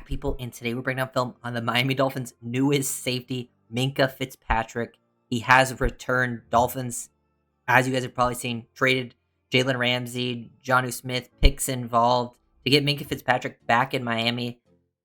people, and today we're breaking down film on the Miami Dolphins' newest safety, Minkah Fitzpatrick. He has returned. Dolphins, as you guys have probably seen, traded Jalen Ramsey, Jonnu Smith, picks involved to get Minkah Fitzpatrick back in Miami.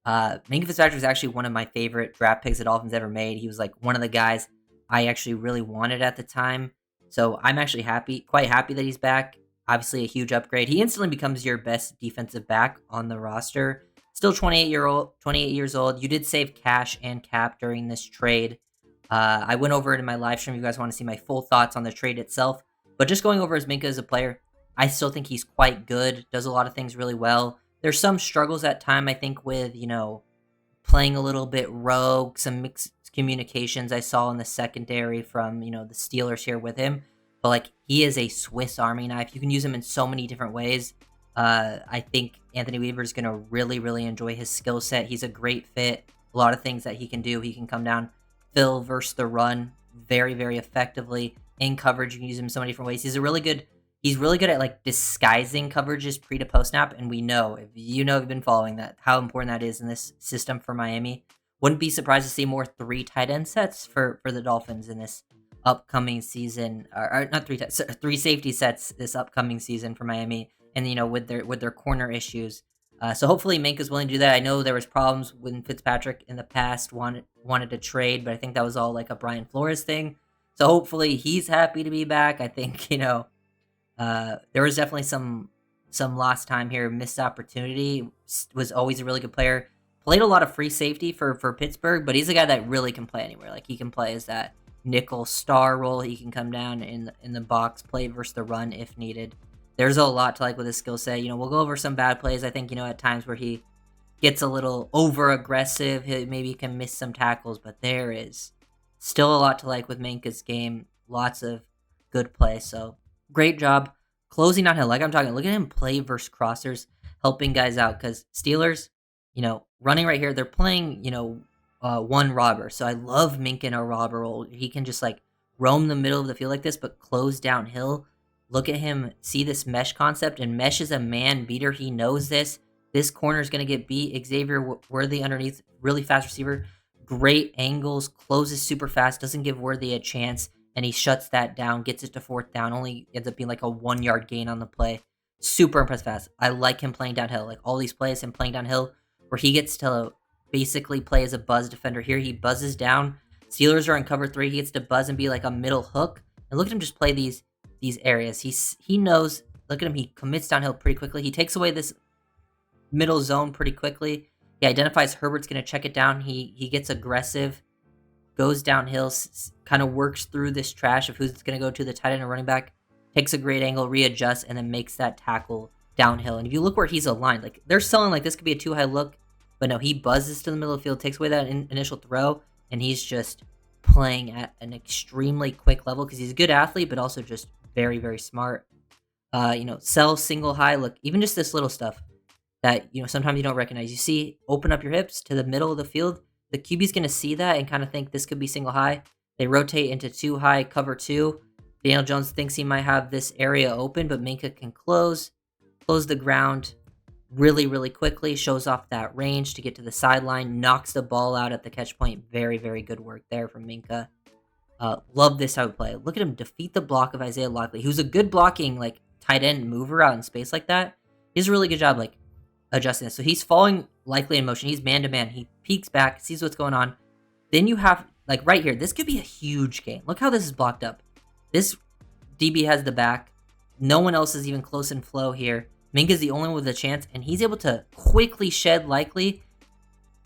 Minka Fitzpatrick was actually one of my favorite draft picks the Dolphins ever made. He was like one of the guys I actually really wanted at the time. So I'm actually quite happy that he's back. Obviously, a huge upgrade. He instantly becomes your best defensive back on the roster. Still 28 years old. You did save cash and cap during this trade. I went over it in my live stream. If you guys want to see my full thoughts on the trade itself, but just going over as Minkah as a player, I still think he's quite good. Does a lot of things really well. There's some struggles at time, I think, with playing a little bit rogue, some mixed communications I saw in the secondary from the Steelers here with him. But like, he is a Swiss Army knife. You can use him in so many different ways. I think Anthony Weaver is going to really, really enjoy his skill set. He's a great fit. A lot of things that he can do. He can come down, fill versus the run very, very effectively. In coverage, you can use him in so many different ways. He's really good at like disguising coverages pre to post snap. And we know, if you've been following that, how important that is in this system for Miami. Wouldn't be surprised to see more 3 tight end sets for the Dolphins in this upcoming season, or not 3 safety sets this upcoming season for Miami. And with their corner issues, so hopefully Minkah's willing to do that. I know there was problems when Fitzpatrick in the past wanted to trade, but I think that was all like a Brian Flores thing. So hopefully he's happy to be back. I think there was definitely some lost time here, missed opportunity. Was always a really good player. Played a lot of free safety for Pittsburgh, but he's a guy that really can play anywhere. Like, he can play as that nickel star role. He can come down in the box, play versus the run if needed. There's a lot to like with his skill set. We'll go over some bad plays. I think, at times where he gets a little over aggressive, he maybe can miss some tackles, but there is still a lot to like with Minkah's game. Lots of good play. So great job closing downhill. Like I'm talking, look at him play versus crossers, helping guys out, because Steelers, running right here, they're playing, one robber. So I love Minkah in a robber role. He can just like roam the middle of the field like this, but close downhill. Look at him see this mesh concept, and Mesh is a man beater. He knows this. This corner is going to get beat. Xavier Worthy underneath, really fast receiver. Great angles, closes super fast, doesn't give Worthy a chance, and he shuts that down, gets it to 4th down, only ends up being like a 1-yard gain on the play. Super impressive fast. I like him playing downhill. Like, all these plays, him playing downhill, where he gets to basically play as a buzz defender. Here he buzzes down. Steelers are in cover 3. He gets to buzz and be like a middle hook. And look at him just play these areas. He knows. Look at him. He commits downhill pretty quickly. He takes away this middle zone pretty quickly. He identifies Herbert's going to check it down. He gets aggressive, goes downhill, kind of works through this trash of who's going to go to the tight end or running back, takes a great angle, readjusts, and then makes that tackle downhill. And if you look where he's aligned, like, they're selling like this could be a too high look, but no, he buzzes to the middle of the field, takes away that initial throw, and he's just playing at an extremely quick level because he's a good athlete, but also just very, very smart. Sell single high. Look, even just this little stuff that, sometimes you don't recognize. You see, open up your hips to the middle of the field. The QB's going to see that and kind of think this could be single high. They rotate into 2 high, cover 2. Daniel Jones thinks he might have this area open, but Minkah can close the ground really, really quickly, shows off that range to get to the sideline, knocks the ball out at the catch point. Very, very good work there from Minkah. Love this type of play. Look at him defeat the block of Isaiah Lockley, who's a good blocking, like, tight end mover out in space like that. He does a really good job, like, adjusting this. So he's falling likely in motion. He's man-to-man. He peeks back, sees what's going on. Then you have, like, right here, this could be a huge gain. Look how this is blocked up. This DB has the back. No one else is even close in flow here. Minkah's the only one with a chance, and he's able to quickly shed likely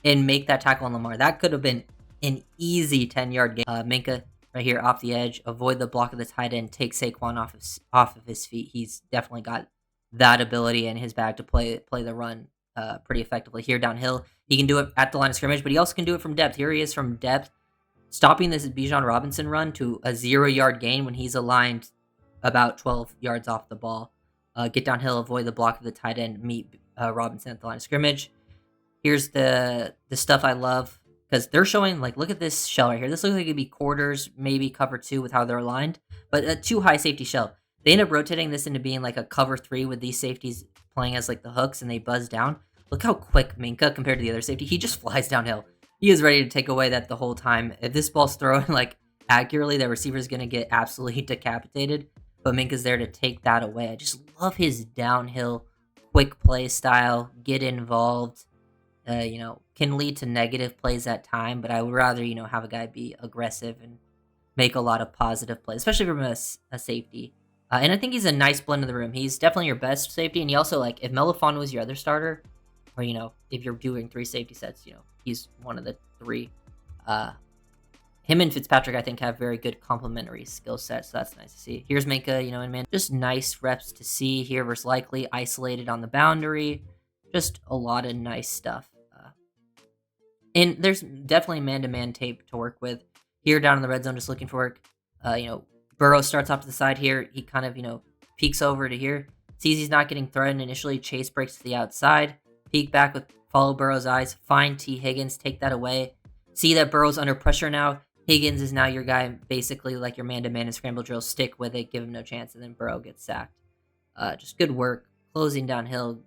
and make that tackle on Lamar. That could have been an easy 10-yard gain. Minkah right here off the edge, avoid the block of the tight end, take Saquon off of his feet. He's definitely got that ability in his bag to play the run pretty effectively. Here downhill, he can do it at the line of scrimmage, but he also can do it from depth. Here he is from depth, stopping this Bijan Robinson run to a 0-yard gain when he's aligned about 12 yards off the ball. Get downhill, avoid the block of the tight end, meet Robinson at the line of scrimmage. Here's the stuff I love, because they're showing, like, look at this shell right here. This looks like it could be quarters, maybe cover 2 with how they're aligned, but a 2 high safety shell. They end up rotating this into being like a cover 3 with these safeties playing as like the hooks, and they buzz down. Look how quick Minka compared to the other safety. He just flies downhill. He is ready to take away that the whole time. If this ball's thrown like accurately, the receiver's gonna get absolutely decapitated. But Minka's there to take that away. I just love his downhill, quick play style. Get involved. Can lead to negative plays at time, but I would rather have a guy be aggressive and make a lot of positive plays, especially from a safety. And I think he's a nice blend in the room. He's definitely your best safety, and he also like if Melifon was your other starter, or if you're doing 3 safety sets, he's one of the 3. Him and Fitzpatrick, I think, have very good complementary skill sets, so that's nice to see. Here's Minkah, and man, just nice reps to see here versus Likely, isolated on the boundary, just a lot of nice stuff. And there's definitely man-to-man tape to work with. Here down in the red zone, just looking for work. Burrow starts off to the side here. He kind of, peeks over to here. Sees he's not getting threatened initially. Chase breaks to the outside. Peek back with follow Burrow's eyes. Find T. Higgins. Take that away. See that Burrow's under pressure now. Higgins is now your guy, basically like your man-to-man in scramble drills. Stick with it. Give him no chance. And then Burrow gets sacked. Just good work. Closing downhill.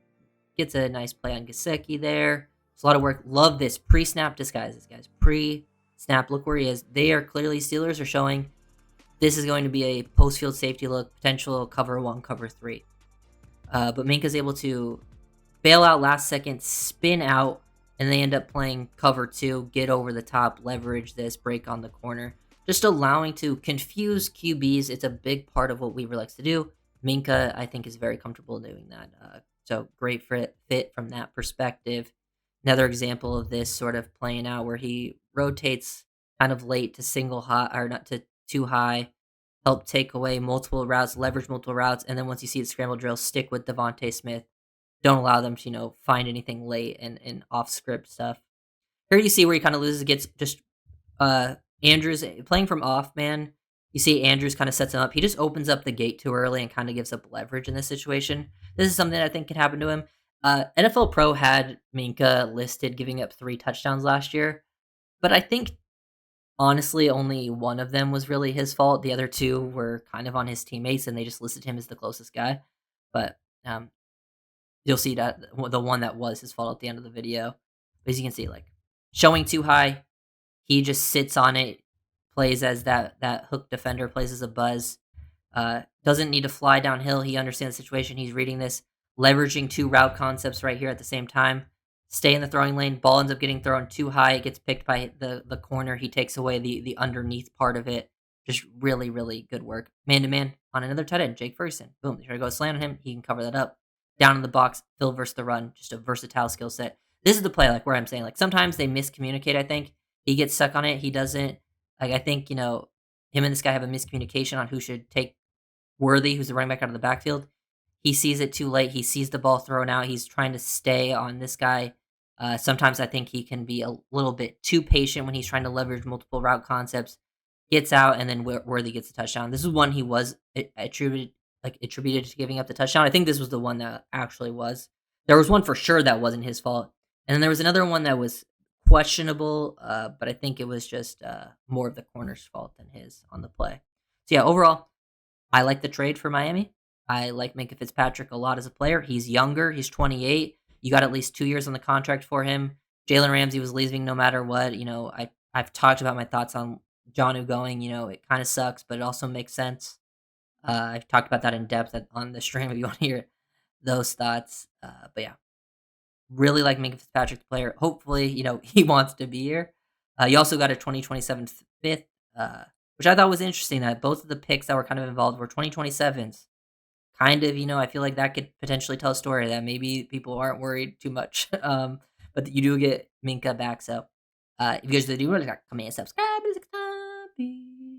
Gets a nice play on Gesicki there. It's a lot of work. Love this. Pre-snap disguises, guys. Pre-snap. Look where he is. They are clearly Steelers are showing this is going to be a post-field safety look. Potential cover 1, cover 3. But Minka's able to bail out last second, spin out, and they end up playing cover 2, get over the top, leverage this, break on the corner. Just allowing to confuse QBs. It's a big part of what Weaver likes to do. Minkah, I think, is very comfortable doing that. So great fit from that perspective. Another example of this sort of playing out where he rotates kind of late to single high, or not to too high, help take away multiple routes, leverage multiple routes, and then once you see the scramble drill, stick with Devontae Smith. Don't allow them to, find anything late and off-script stuff. Here you see where he kind of loses, gets just Andrews playing from off, man. You see Andrews kind of sets him up. He just opens up the gate too early and kind of gives up leverage in this situation. This is something that I think can happen to him. NFL Pro had Minkah listed giving up 3 touchdowns last year, but I think honestly only one of them was really his fault. The other 2 were kind of on his teammates, and they just listed him as the closest guy. But you'll see that the one that was his fault at the end of the video. But as you can see, like showing too high, he just sits on it, plays as that hook defender, plays as a buzz. Doesn't need to fly downhill. He understands the situation. He's reading this. Leveraging 2 route concepts right here at the same time. Stay in the throwing lane. Ball ends up getting thrown too high. It gets picked by the corner. He takes away the underneath part of it. Just really, really good work. Man-to-man on another tight end, Jake Ferguson. Boom. They try to go slant on him. He can cover that up. Down in the box, Phil versus the run. Just a versatile skill set. This is the play like where I'm saying, like, sometimes they miscommunicate, I think. He gets stuck on it. He doesn't. Like, I think, him and this guy have a miscommunication on who should take Worthy, who's the running back out of the backfield. He sees it too late. He sees the ball thrown out. He's trying to stay on this guy. Sometimes I think he can be a little bit too patient when he's trying to leverage multiple route concepts. Gets out, and then Worthy gets a touchdown. This is one he was attributed to giving up the touchdown. I think this was the one that actually was. There was one for sure that wasn't his fault. And then there was another one that was questionable, but I think it was just more of the corner's fault than his on the play. So yeah, overall, I like the trade for Miami. I like Minka Fitzpatrick a lot as a player. He's younger. He's 28. You got at least 2 years on the contract for him. Jalen Ramsey was leaving no matter what. I've talked about my thoughts on Jonnu going. It kind of sucks, but it also makes sense. I've talked about that in depth on the stream if you want to hear those thoughts. But yeah, really like Minka Fitzpatrick, the player. Hopefully, he wants to be here. You also got a 2027 fifth, which I thought was interesting that both of the picks that were kind of involved were 2027s. Kind of, I feel like that could potentially tell a story that maybe people aren't worried too much. But you do get Minkah back. So if you guys do, comment, subscribe.